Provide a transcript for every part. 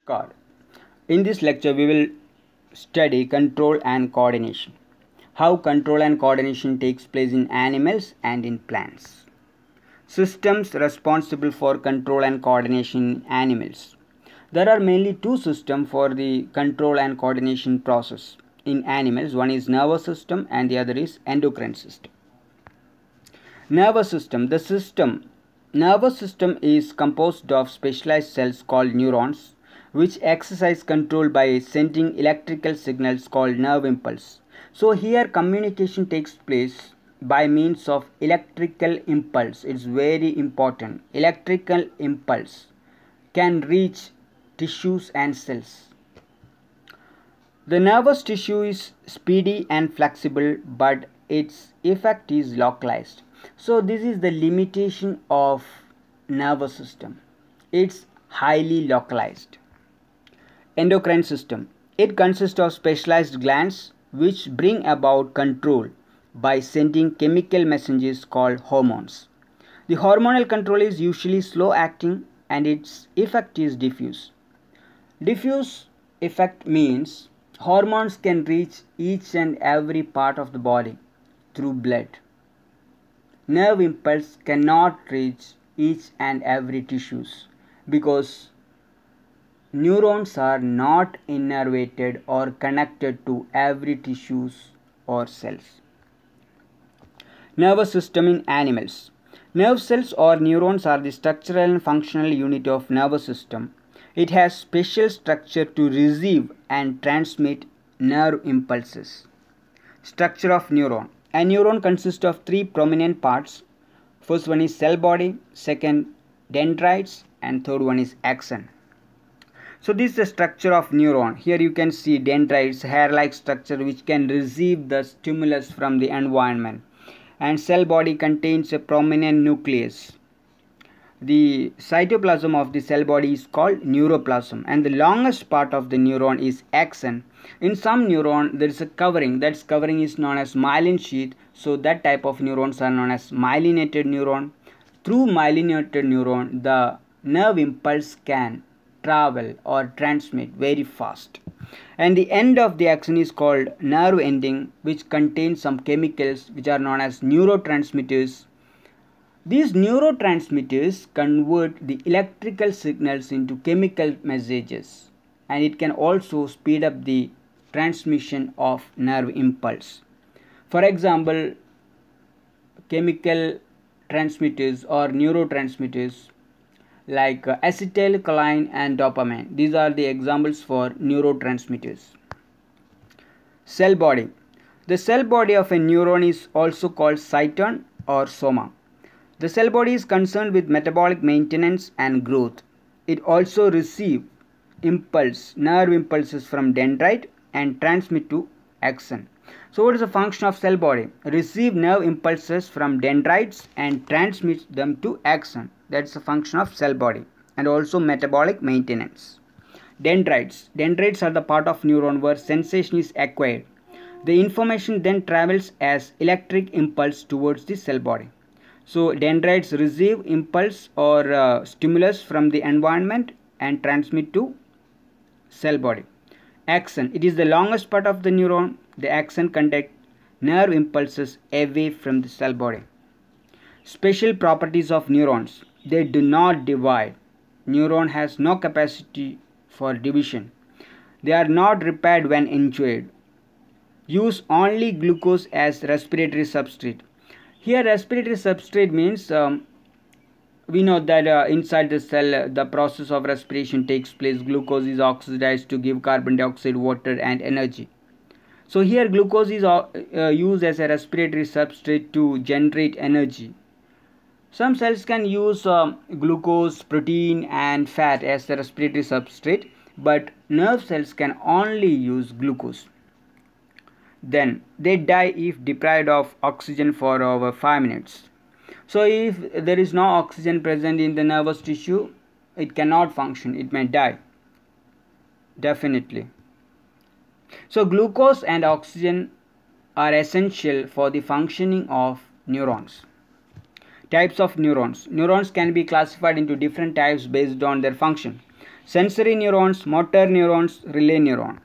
God. In this lecture, we will study control and coordination. How control and coordination takes place in animals and in plants. Systems responsible for control and coordination in animals. There are mainly two systems for the control and coordination process in animals. One is nervous system and the other is endocrine system. Nervous system. Nervous system is composed of specialized cells called neurons, which exercise control by sending electrical signals called nerve impulse. So here communication takes place by means of electrical impulse. It's very important. Electrical impulse can reach tissues and cells. The nervous tissue is speedy and flexible, but its effect is localized. So this is the limitation of nervous system. It's highly localized. Endocrine system. It consists of specialized glands which bring about control by sending chemical messages called hormones. The hormonal control is usually slow acting and its effect is diffuse. Diffuse effect means hormones can reach each and every part of the body through blood. Nerve impulse cannot reach each and every tissues because neurons are not innervated or connected to every tissues or cells. Nervous system in animals. Nerve cells or neurons are the structural and functional unit of nervous system. It has special structure to receive and transmit nerve impulses. Structure of neuron. A neuron consists of three prominent parts. First one is cell body, second dendrites, and third one is axon. So this is the structure of neuron. Here you can see dendrites, hair-like structure which can receive the stimulus from the environment. And cell body contains a prominent nucleus. The cytoplasm of the cell body is called neuroplasm, and the longest part of the neuron is axon. In some neuron there is a covering. That covering is known as myelin sheath. So that type of neurons are known as myelinated neuron. Through myelinated neuron, the nerve impulse can travel or transmit very fast. And the end of the axon is called nerve ending, which contains some chemicals which are known as neurotransmitters. These neurotransmitters convert the electrical signals into chemical messages, and it can also speed up the transmission of nerve impulse. For example, chemical transmitters or neurotransmitters like acetylcholine and dopamine. These are the examples for neurotransmitters. Cell body. The cell body of a neuron is also called cyton or soma. The cell body is concerned with metabolic maintenance and growth. It also receives nerve impulses from dendrite and transmit to axon. So what is the function of cell body? Receive nerve impulses from dendrites and transmit them to axon. That's the function of cell body, and also metabolic maintenance. Dendrites. Dendrites are the part of neuron where sensation is acquired. The information then travels as electric impulse towards the cell body. So dendrites receive impulse or stimulus from the environment and transmit to cell body. Axon. It is the longest part of the neuron. The axon conducts nerve impulses away from the cell body. Special properties of neurons. They do not divide. Neuron has no capacity for division. They are not repaired when injured. Use only glucose as respiratory substrate. Here respiratory substrate means we know that inside the cell the process of respiration takes place. Glucose is oxidized to give carbon dioxide, water and energy. So here glucose is used as a respiratory substrate to generate energy. Some cells can use glucose, protein and fat as the respiratory substrate, but nerve cells can only use glucose. Then they die if deprived of oxygen for over 5 minutes. So if there is no oxygen present in the nervous tissue, it cannot function, it may die, definitely. So glucose and oxygen are essential for the functioning of neurons. Types of neurons. Neurons can be classified into different types based on their function. Sensory neurons, motor neurons, relay neuron.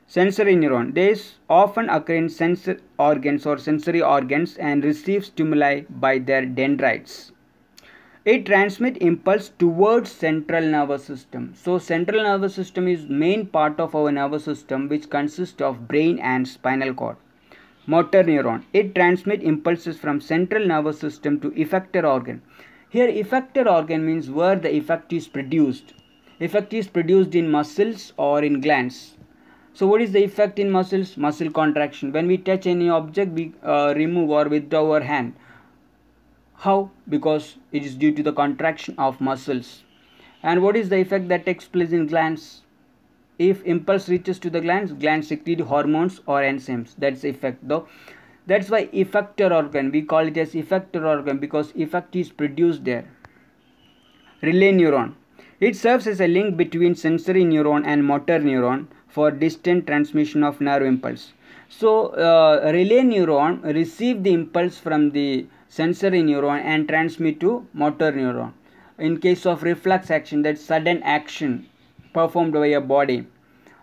Sensory neuron. These often occur in sensory organs or sensory organs and receive stimuli by their dendrites. It transmits impulse towards central nervous system. So central nervous system is main part of our nervous system, which consists of brain and spinal cord. Motor neuron. It transmits impulses from central nervous system to effector organ. Here effector organ means where the effect is produced. Effect is produced in muscles or in glands. So what is the effect in muscles? Muscle contraction. When we touch any object, we remove or withdraw our hand. How? Because it is due to the contraction of muscles. And what is the effect that takes place in glands? If impulse reaches to the glands secrete hormones or enzymes. That's the effect though. That's why effector organ, we call it as effector organ, because effect is produced there. Relay neuron. It serves as a link between sensory neuron and motor neuron for distant transmission of nerve impulse. So relay neuron receive the impulse from the sensory neuron and transmit to motor neuron. In case of reflex action, that sudden action performed by a body,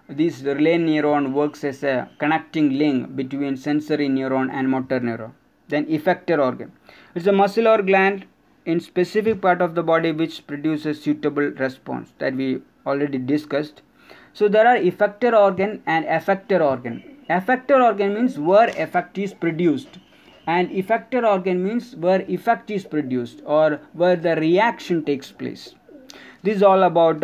this relay neuron works as a connecting link between sensory neuron and motor neuron. Then effector organ. It's a muscle or gland in specific part of the body which produces suitable response that we already discussed. So there are effector organ and effector organ. Effector organ means where effect is produced, and effector organ means where effect is produced or where the reaction takes place. This is all about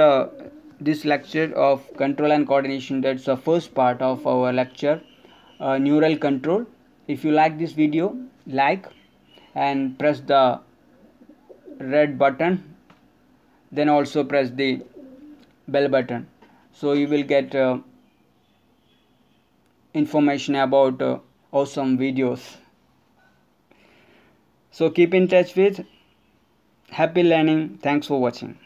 this lecture of control and coordination. That's the first part of our lecture, neural control. If you like this video, like and press the red button, then also press the bell button, so you will get information about awesome videos. So keep in touch with. Happy learning. Thanks for watching.